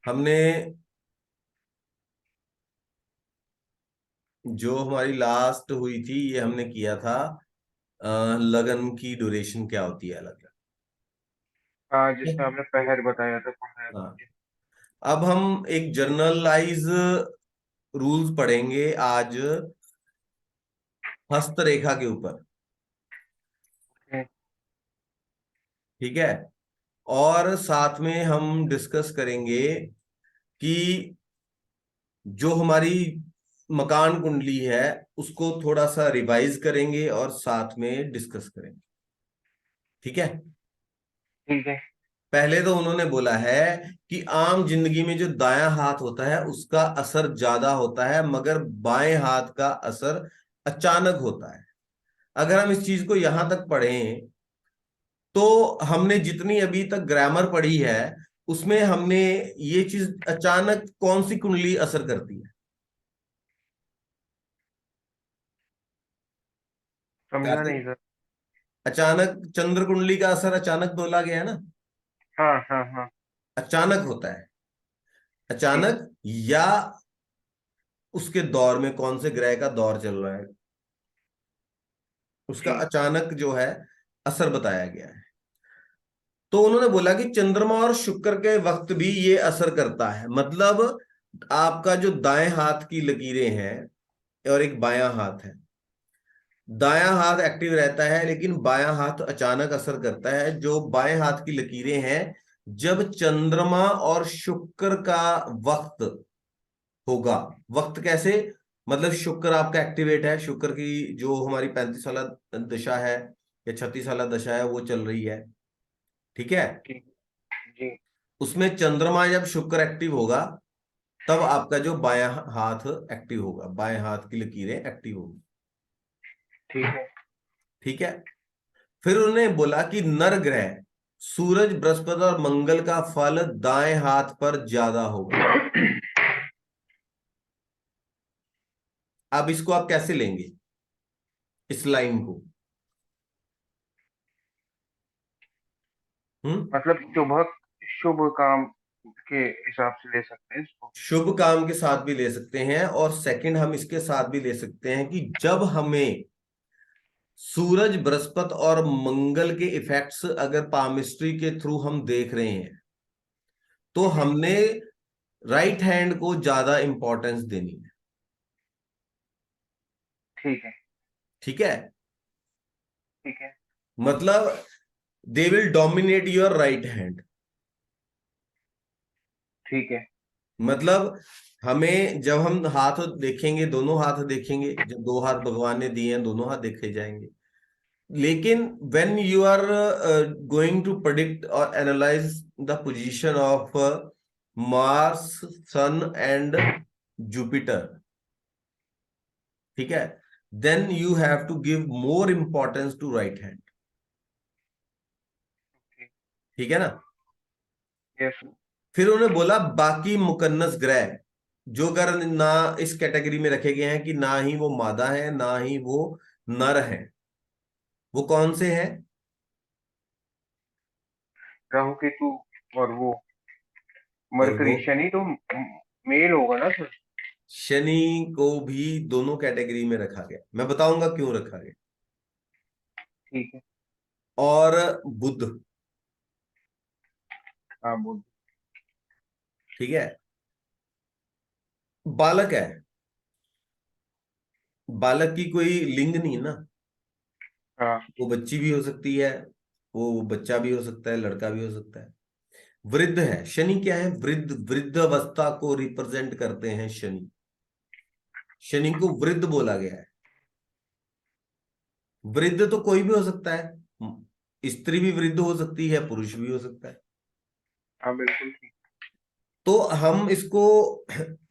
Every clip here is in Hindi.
हमने जो हमारी लास्ट हुई थी ये हमने किया था, लगन की ड्यूरेशन क्या होती है अलग हाँ, जिसमें अलग। आपने पहर बताया था, पहर। हाँ, अब हम एक जर्नलाइज रूल्स पढ़ेंगे आज हस्तरेखा के ऊपर। ओके। ठीक है। और साथ में हम डिस्कस करेंगे कि जो हमारी मकान कुंडली है उसको थोड़ा सा रिवाइज करेंगे और साथ में डिस्कस करेंगे। ठीक है। ठीक है। पहले तो उन्होंने बोला है कि आम जिंदगी में जो दायां हाथ होता है उसका असर ज्यादा होता है, मगर बाएं हाथ का असर अचानक होता है। अगर हम इस चीज को यहां तक पढ़ें तो हमने जितनी अभी तक ग्रामर पढ़ी है उसमें हमने ये चीज अचानक कौन सी कुंडली असर करती है। समझा कैसे? नहीं सर। अचानक चंद्र कुंडली का असर अचानक बोला गया है ना। हाँ हाँ हाँ। अचानक होता है। ठीक। अचानक, या उसके दौर में कौन से ग्रह का दौर चल रहा है उसका ठीक। अचानक जो है असर बताया गया है। तो उन्होंने बोला कि चंद्रमा और शुक्र के वक्त भी ये असर करता है। मतलब आपका जो दाएं हाथ की लकीरें हैं और एक बायां हाथ है, दायां हाथ एक्टिव रहता है लेकिन बायां हाथ अचानक असर करता है। जो बाएं हाथ की लकीरें हैं, जब चंद्रमा और शुक्र का वक्त होगा। वक्त कैसे? मतलब शुक्र आपका एक्टिवेट है, शुक्र की जो हमारी 35 साल दशा है या 36 साल दशा है वो चल रही है। ठीक है। ठीक। जी। उसमें चंद्रमा जब शुक्र एक्टिव होगा तब आपका जो बायां हाथ एक्टिव होगा, बाएं हाथ की लकीरें एक्टिव होगी। ठीक है। ठीक है। फिर उन्होंने बोला कि नर ग्रह सूरज, बृहस्पति और मंगल का फल दाएं हाथ पर ज्यादा होगा। अब इसको आप कैसे लेंगे, इस लाइन को? हम्म। मतलब शुभ शुभ काम के हिसाब से ले सकते हैं इसको। शुभ काम के साथ भी ले सकते हैं, और सेकंड हम इसके साथ भी ले सकते हैं कि जब हमें सूरज, बृहस्पति और मंगल के इफेक्ट्स अगर पामिस्ट्री के थ्रू हम देख रहे हैं तो हम्म, हमने राइट हैंड को ज्यादा इंपॉर्टेंस देनी है। ठीक है। ठीक है। ठीक है। मतलब they will dominate your right hand. ठीक है। मतलब हमें जब हम हाथ देखेंगे, दोनों हाथ देखेंगे, जब दो हाथ भगवान ने दिए हैं दोनों हाथ देखे जाएंगे। लेकिन when you are going to predict और analyse the position of Mars, sun and Jupiter, ठीक है, then you have to give more importance to right hand. ठीक है ना। यस। फिर उन्होंने बोला बाकी मुकन्नस ग्रह जो अगर ना इस कैटेगरी में रखे गए हैं कि ना ही वो मादा है ना ही वो नर है, वो कौन से हैं? राहु केतु और वो और वो मरकरी शनि तो मेल होगा ना सर। शनि को भी दोनों कैटेगरी में रखा गया, मैं बताऊंगा क्यों रखा गया। ठीक है। और बुध। हाँ बोल। ठीक है। बालक है, बालक की कोई लिंग नहीं है ना। हाँ। वो बच्ची भी हो सकती है, वो बच्चा भी हो सकता है, लड़का भी हो सकता है। वृद्ध है, शनि क्या है? वृद्ध, वृद्ध अवस्था को रिप्रेजेंट करते हैं शनि। शनि को वृद्ध बोला गया है। वृद्ध तो कोई भी हो सकता है, स्त्री भी वृद्ध हो सकती है, पुरुष भी हो सकता है। हाँ बिल्कुल ठीक। तो हम इसको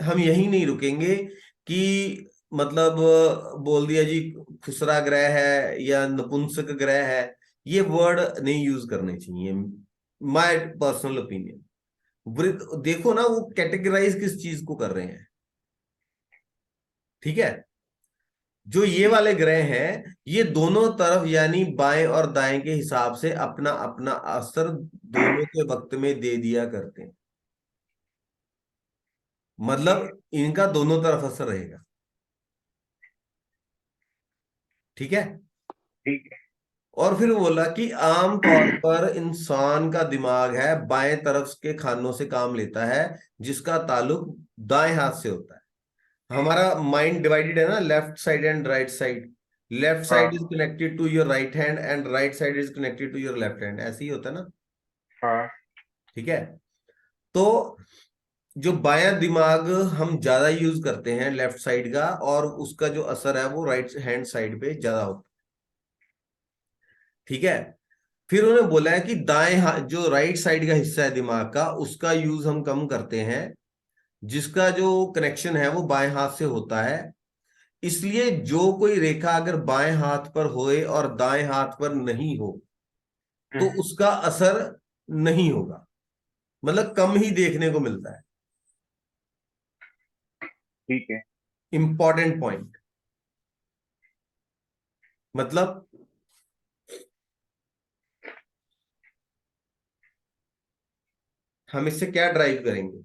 हम यही नहीं रुकेंगे कि मतलब बोल दिया जी खुसरा ग्रह है या नपुंसक ग्रह है, ये वर्ड नहीं यूज करने चाहिए। My personal opinion. वृद्ध देखो ना, वो कैटेगराइज किस चीज को कर रहे हैं। ठीक है। जो ये वाले ग्रह हैं ये दोनों तरफ यानी बाएं और दाएं के हिसाब से अपना अपना असर दोनों के वक्त में दे दिया करते हैं। मतलब इनका दोनों तरफ असर रहेगा। ठीक है। ठीक है। और फिर बोला कि आम तौर पर इंसान का दिमाग है बाएं तरफ के खानों से काम लेता है, जिसका ताल्लुक दाएं हाथ से होता है। हमारा माइंड डिवाइडेड है ना, left side and right side. Left side हाँ is connected to your right hand and right side is connected to your left hand, ऐसे ही होता है ना। हाँ। ठीक है। तो जो बायां दिमाग हम ज्यादा यूज करते हैं लेफ्ट साइड का, और उसका जो असर है वो राइट हैंड साइड पे ज्यादा होता है। ठीक है। फिर उन्होंने बोला है कि दाएं हाथ, जो राइट साइड का हिस्सा है दिमाग का, उसका यूज हम कम करते हैं, जिसका जो कनेक्शन है वो बाएं हाथ से होता है। इसलिए जो कोई रेखा अगर बाएं हाथ पर होए और दाएं हाथ पर नहीं हो, तो हम्म, उसका असर नहीं होगा, मतलब कम ही देखने को मिलता है। ठीक है। Important point. मतलब हम इससे क्या ड्राइव करेंगे?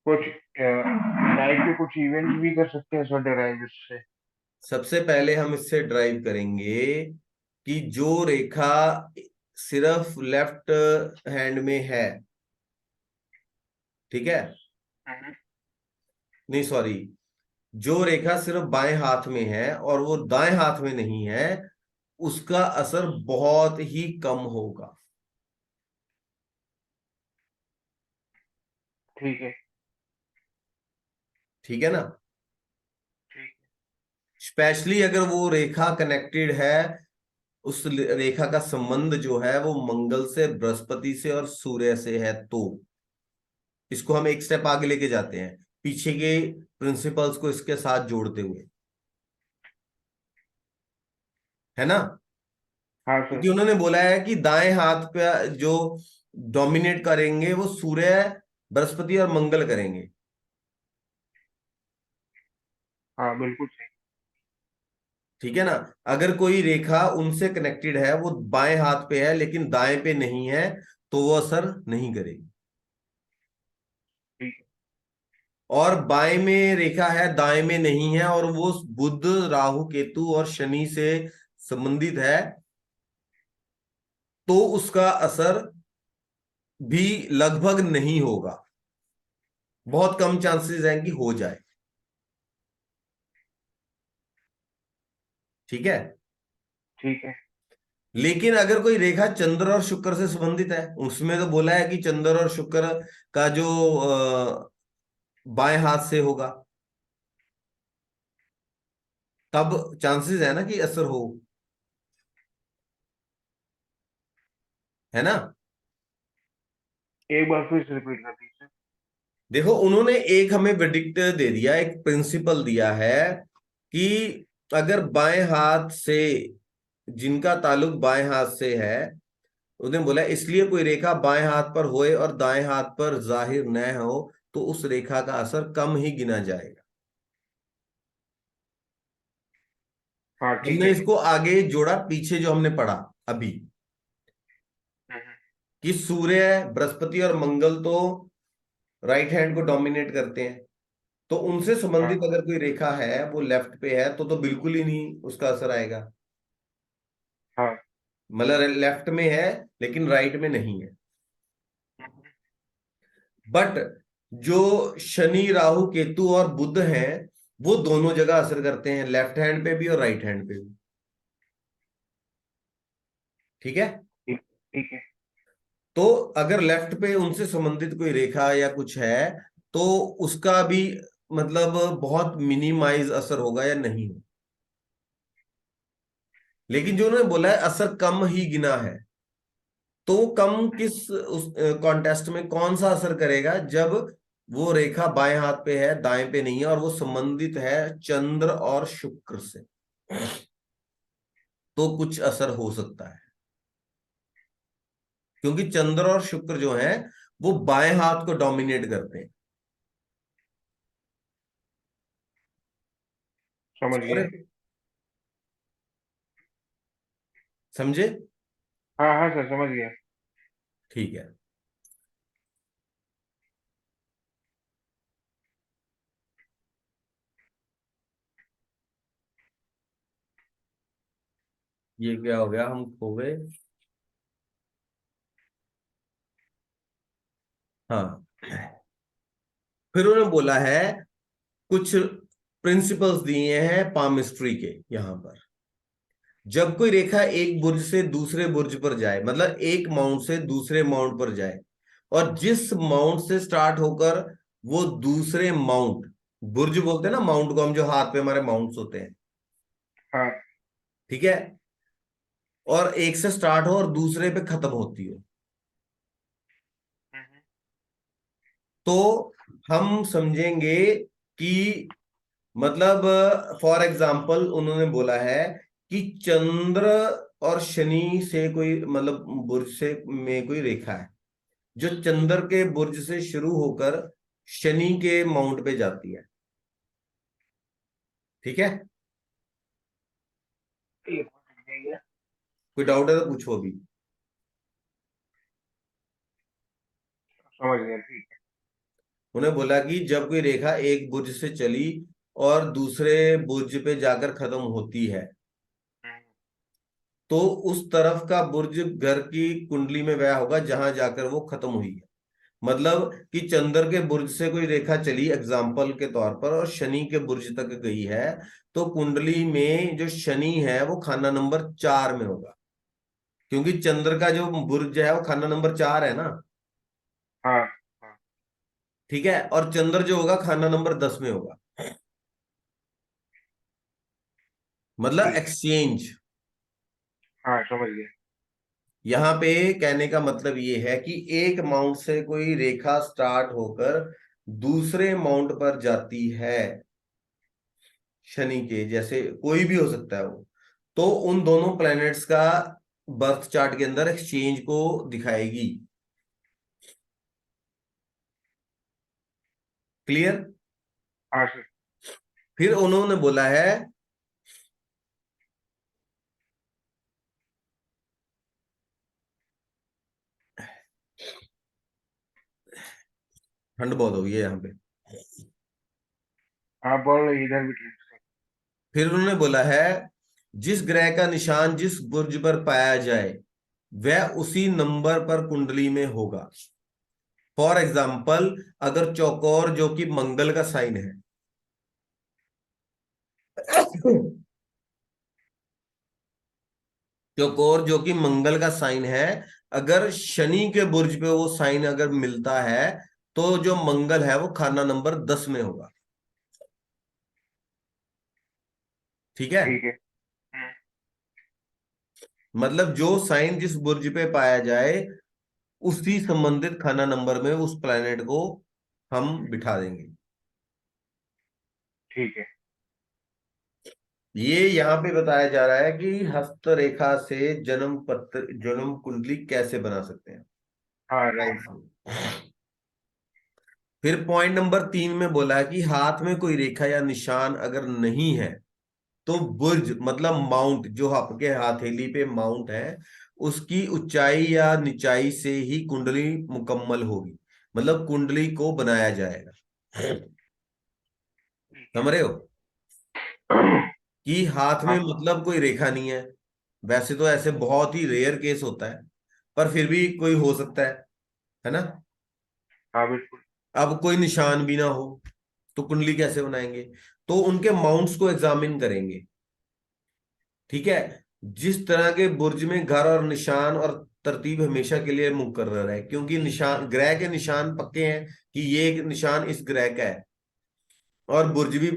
कुछ लाइफ के कुछ इवेंट्स भी कर सकते हैं सर डेराइव इससे। सबसे पहले हम इससे ड्राइव करेंगे कि जो रेखा सिर्फ लेफ्ट हैंड में है, ठीक है, हम्म, नहीं सॉरी, जो रेखा सिर्फ बाएं हाथ में है और वो दाएं हाथ में नहीं है, उसका असर बहुत ही कम होगा। ठीक है। ठीक है ना। ठीक। स्पेशली अगर वो रेखा कनेक्टेड है, उस रेखा का संबंध जो है वो मंगल से, बृहस्पति से और सूर्य से है, तो इसको हम एक स्टेप आगे लेके जाते हैं, पीछे के प्रिंसिपल्स को इसके साथ जोड़ते हुए, है ना। हाँ क्योंकि सर। उन्होंने बोला है कि दाएं हाथ पे जो डोमिनेट करेंगे वो सूर्य, बृहस्पति और मंगल करेंगे। हाँ बिल्कुल सही। ठीक है ना। अगर कोई रेखा उनसे कनेक्टेड है, वो बाएं हाथ पे है लेकिन दाएं पे नहीं है, तो वो असर नहीं करेगी। ठीक और बाएं में रेखा है, दाएं में नहीं है, और वो बुध, राहु, केतु और शनि से संबंधित है, तो उसका असर भी लगभग नहीं होगा। बहुत कम चांसेस हैं कि हो जाए। ठीक है। ठीक है। लेकिन अगर कोई रेखा चंद्र और शुक्र से संबंधित है, उसमें तो बोला है कि चंद्र और शुक्र का जो बाएं हाथ से होगा, तब चांसेस है ना कि असर हो, है ना। एक बार फिर से रिपीट कर दीजिए। देखो उन्होंने एक हमें वर्डिक्ट दे दिया, एक प्रिंसिपल दिया है कि अगर बाएं हाथ से, जिनका ताल्लुक बाएं हाथ से है, उन्होंने बोला इसलिए कोई रेखा बाएं हाथ पर होए और दाएं हाथ पर जाहिर न हो, तो उस रेखा का असर कम ही गिना जाएगा। हाँ ठीक हमने है। इसको आगे जोड़ा पीछे जो हमने पढ़ा अभी, हम्म, कि सूर्य, बृहस्पति और मंगल तो राइट हैंड को डोमिनेट करते हैं, तो उनसे हाँ संबंधित अगर कोई रेखा है वो लेफ्ट पे है, तो बिल्कुल ही नहीं उसका असर आएगा। हाँ। मतलब लेफ्ट में है लेकिन राइट में नहीं है। बट जो शनि, राहु, केतु और बुध हैं, वो दोनों जगह असर करते हैं, लेफ्ट हैंड पे भी और राइट हैंड पे भी। ठीक है। ठीक। ठीक है। तो अगर लेफ्ट पे उनसे संबंधित कोई रेखा या कुछ है, तो उसका भी मतलब बहुत मिनिमाइज असर होगा या नहीं हो। लेकिन जो उन्होंने बोला है असर कम ही गिना है, तो वो कम किस उस कॉन्टेस्ट में कौन सा असर करेगा, जब वो रेखा बाएं हाथ पे है, दाएं पे नहीं है, और वो संबंधित है चंद्र और शुक्र से, तो कुछ असर हो सकता है। क्योंकि चंद्र और शुक्र जो है वो बाएं हाथ को डोमिनेट करते हैं। समझ गया। और समझे? हाँ हाँ सर समझ गया। ठीक है। ये क्या हो गया, हम खो गए। हाँ, फिर उन्होंने बोला है कुछ प्रिंसिपल्स दिए हैं पामिस्ट्री के यहां पर। जब कोई रेखा एक बुर्ज से दूसरे बुर्ज पर जाए, मतलब एक माउंट से दूसरे माउंट पर जाए, और जिस माउंट से स्टार्ट होकर वो दूसरे माउंट, बुर्ज बोलते हैं ना माउंट को हम, जो हाथ पे हमारे माउंट्स होते हैं, हाँ। ठीक है, और एक से स्टार्ट हो और दूसरे पे खत्म होती हो, हम्म, तो हम समझेंगे कि, मतलब फॉर एग्जाम्पल उन्होंने बोला है कि चंद्र और शनि से कोई, मतलब बुर्ज से में कोई रेखा है जो चंद्र के बुर्ज से शुरू होकर शनि के माउंट पे जाती है, ठीक है। ये समझ गया। कोई डाउट है तो पूछो अभी। समझ गया, ठीक है। उन्हें बोला कि जब कोई रेखा एक बुर्ज से चली और दूसरे बुर्ज पे जाकर खत्म होती है, हम्म, तो उस तरफ का बुर्ज घर की कुंडली में वह होगा जहां जाकर वो खत्म हुई है। मतलब कि चंद्र के बुर्ज से कोई रेखा चली एग्जाम्पल के तौर पर और शनि के बुर्ज तक गई है, तो कुंडली में जो शनि है वो खाना नंबर 4 में होगा, क्योंकि चंद्र का जो बुर्ज है वो खाना नंबर 4 है ना, हाँ हाँ। ठीक है, और चंद्र जो होगा खाना नंबर 10 में होगा, मतलब ठीक है। एक्सचेंज। हाँ, समझ गया। यहां पे कहने का मतलब ये है कि एक माउंट से कोई रेखा स्टार्ट होकर दूसरे माउंट पर जाती है, शनि के जैसे कोई भी हो सकता है वो, तो उन दोनों प्लैनेट्स का बर्थ चार्ट के अंदर एक्सचेंज को दिखाएगी। क्लियर। हाँ सर। फिर उन्होंने बोला है, ठंड बहुत हो गई है यहाँ पे। हाँ, बोल रहे इधर भी ठीक से। फिर उन्होंने बोला है जिस ग्रह का निशान जिस बुर्ज पर पाया जाए वह उसी नंबर पर कुंडली में होगा। फॉर एग्जाम्पल, अगर चौकोर जो कि मंगल का साइन है, चौकोर जो कि मंगल का साइन है, अगर शनि के बुर्ज पे वो साइन अगर मिलता है, तो जो मंगल है वो खाना नंबर 10 में होगा, ठीक है। ठीक है। हम्म, मतलब जो साइन जिस बुर्ज पे पाया जाए उसी संबंधित खाना नंबर में उस प्लेनेट को हम बिठा देंगे। ठीक है। ये यहाँ पे बताया जा रहा है कि हस्तरेखा से जन्म पत्र, जन्म कुंडली कैसे बना सकते हैं, हाँ लाइन राइट। से। फिर पॉइंट नंबर 3 में बोला है कि हाथ में कोई रेखा या निशान अगर नहीं है, तो बुर्ज मतलब माउंट जो आपके हथेली पे माउंट है, उसकी ऊंचाई या निचाई से ही कुंडली मुकम्मल होगी, मतलब कुंडली को बनाया जाएगा। ठीक समझ रहे हो है। कि हाथ में हाँ मतलब कोई रेखा नहीं है। वैसे तो ऐसे बहुत ही रेयर केस होता है, पर फिर भी कोई हो सकता है ना। हाँ, बिल्कुल। अब कोई निशान भी ना हो तो कुंडली कैसे बनाएंगे, तो उनके माउंट्स को एग्जामिन करेंगे, ठीक है। जिस तरह के बुर्ज में घर और निशान और तरतीब हमेशा के लिए मुकर्रर है, क्योंकि निशान ग्रह के निशान पक्के हैं कि ये एक निशान इस ग्रह का है, और बुर्ज भी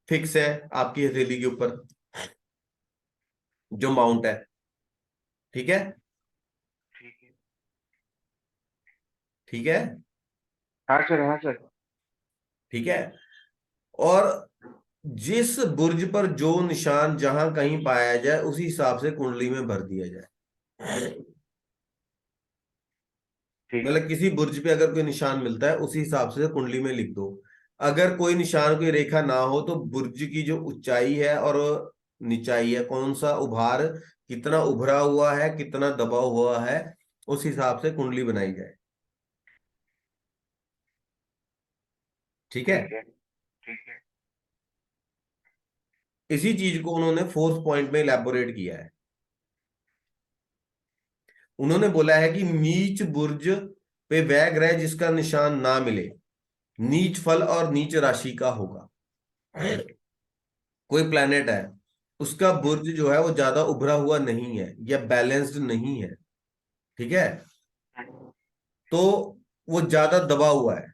फिक्स है आपकी हथेली के ऊपर जो माउंट है, ठीक है। ठीक है। ठीक है। हाँ सर, हाँ सर। ठीक है। और जिस बुर्ज पर जो निशान जहां कहीं पाया जाए उसी हिसाब से कुंडली में भर दिया जाए। ठीक है। मतलब किसी बुर्ज पे अगर कोई निशान मिलता है उसी हिसाब से कुंडली में लिख दो। अगर कोई निशान कोई रेखा ना हो तो बुर्ज की जो ऊंचाई है और निचाई है, कौन सा उभार कितना उभरा हुआ है कितना दबा हुआ है, उस हिसाब से कुंडली बनाई जाए, ठीक है। ठीक है। ठीक है। इसी चीज को उन्होंने फोर्थ पॉइंट में इलेबोरेट किया है। उन्होंने बोला है कि नीच बुर्ज पे वह ग्रह जिसका निशान ना मिले, नीच फल और नीच राशि का होगा। कोई प्लेनेट है, उसका बुर्ज जो है वो ज्यादा उभरा हुआ नहीं है या बैलेंस्ड नहीं है, ठीक है, तो वो ज्यादा दबा हुआ है,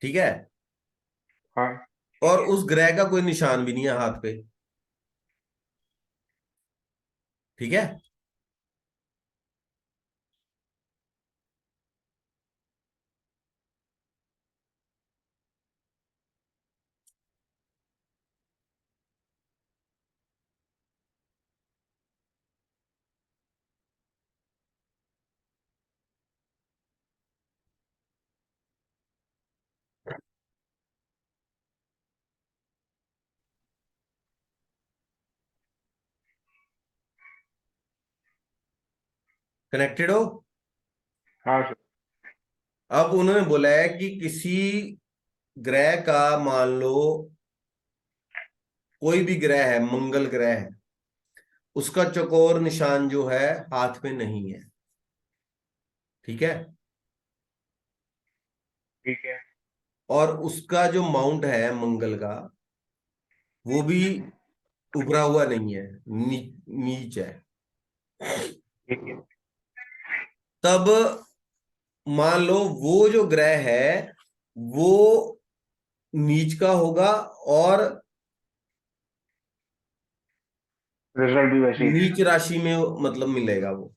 ठीक है, हाँ ठीक और है। उस ग्रह का कोई निशान भी नहीं है हाथ पे, ठीक है। कनेक्टेड हो? हाँ सर। अब उन्होंने बोला है कि किसी ग्रह का, मान लो कोई भी ग्रह है, मंगल ग्रह है, उसका चौकोर निशान जो है हाथ में नहीं है, ठीक है, ठीक है। और उसका जो माउंट है मंगल का, वो भी उभरा हुआ नहीं है, नीच है। ठीक है। तब मान लो वो जो ग्रह है वो नीच का होगा, और रिजल्ट भी वैसे ही नीच देगा। राशि में मतलब मिलेगा वो,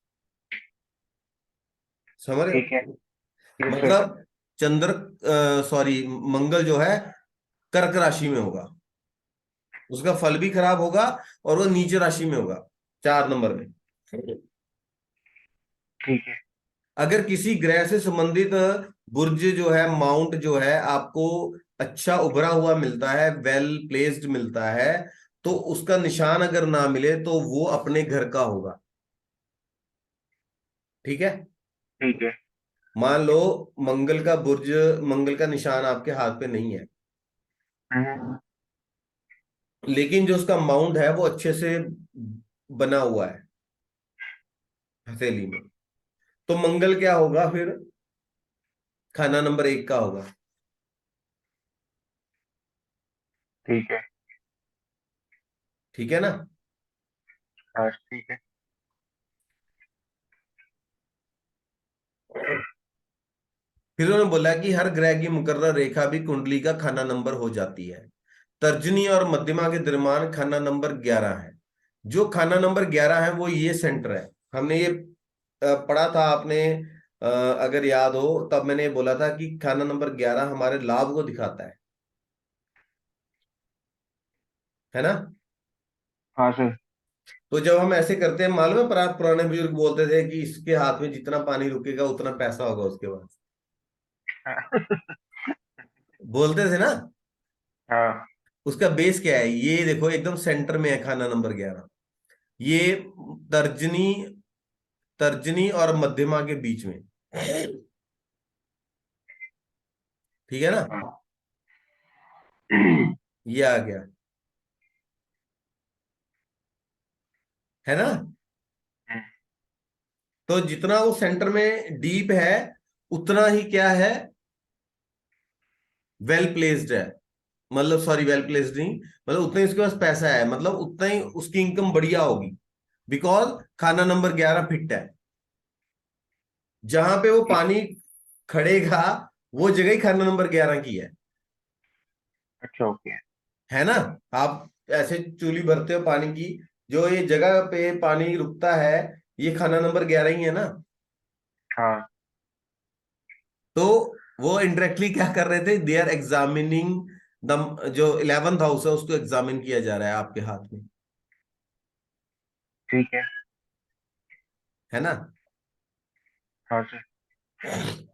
समझ रहे हो? ठीक है। Yes sir. मतलब चंद्र, सॉरी, मंगल जो है कर्क राशि में होगा, उसका फल भी खराब होगा, और वो नीच राशि में होगा, 4 नंबर में। ठीक है। अगर किसी ग्रह से संबंधित बुर्ज जो है, माउंट जो है आपको अच्छा उभरा हुआ मिलता है, वेल प्लेस्ड मिलता है, तो उसका निशान अगर ना मिले तो वो अपने घर का होगा, ठीक है। ठीक है। मान लो मंगल का बुर्ज, मंगल का निशान आपके हाथ पे नहीं है, हम्म, लेकिन जो उसका माउंट है वो अच्छे से बना हुआ है हथेली में, तो मंगल क्या होगा फिर? खाना नंबर 1 का होगा, ठीक है। ठीक है ना। हाँ ठीक है। फिर उन्होंने बोला कि हर ग्रह की मुकर्रर रेखा भी कुंडली का खाना नंबर हो जाती है। तर्जनी और मध्यमा के दरमियान खाना नंबर 11 है। जो खाना नंबर 11 है वो ये सेंटर है। हमने ये पढ़ा था, आपने अगर याद हो तब मैंने बोला था कि खाना नंबर 11 हमारे लाभ को दिखाता है ना। हाँ सर। तो जब हम ऐसे करते हैं, मालूम है, पर आप पुराने बुजुर्ग बोलते थे कि इसके हाथ में जितना पानी रुकेगा उतना पैसा होगा उसके पास, बोलते थे ना। हाँ उसका बेस क्या है? ये देखो एकदम सेंटर में है खाना नंबर 11, ये तर्जनी, तर्जनी और मध्यमा के बीच में, ठीक है ना। हाँ। ये आ गया, है ना। तो जितना वो सेंटर में डीप है, उतना ही क्या है, वेल प्लेस्ड है। मतलब सॉरी, वेल प्लेस्ड नहीं, मतलब उतना ही उसके पास पैसा है, मतलब उतना ही उसकी इनकम बढ़िया होगी, बिकॉज खाना नंबर 11 फिट है। जहां पे वो ठीक। पानी खड़ेगा वो जगह ही खाना नंबर 11 की अच्छा ओके। है ना। आप ऐसे चूली भरते हो पानी की, जो ये जगह पे पानी रुकता है, ये खाना नंबर 11 ही है ना। हाँ तो वो इंडायरेक्टली क्या कर रहे थे, दे आर एग्जामिनिंग द, जो 11th हाउस है उसको एग्जामिन किया जा रहा है आपके हाथ में, ठीक है। है ना। हाँ सर।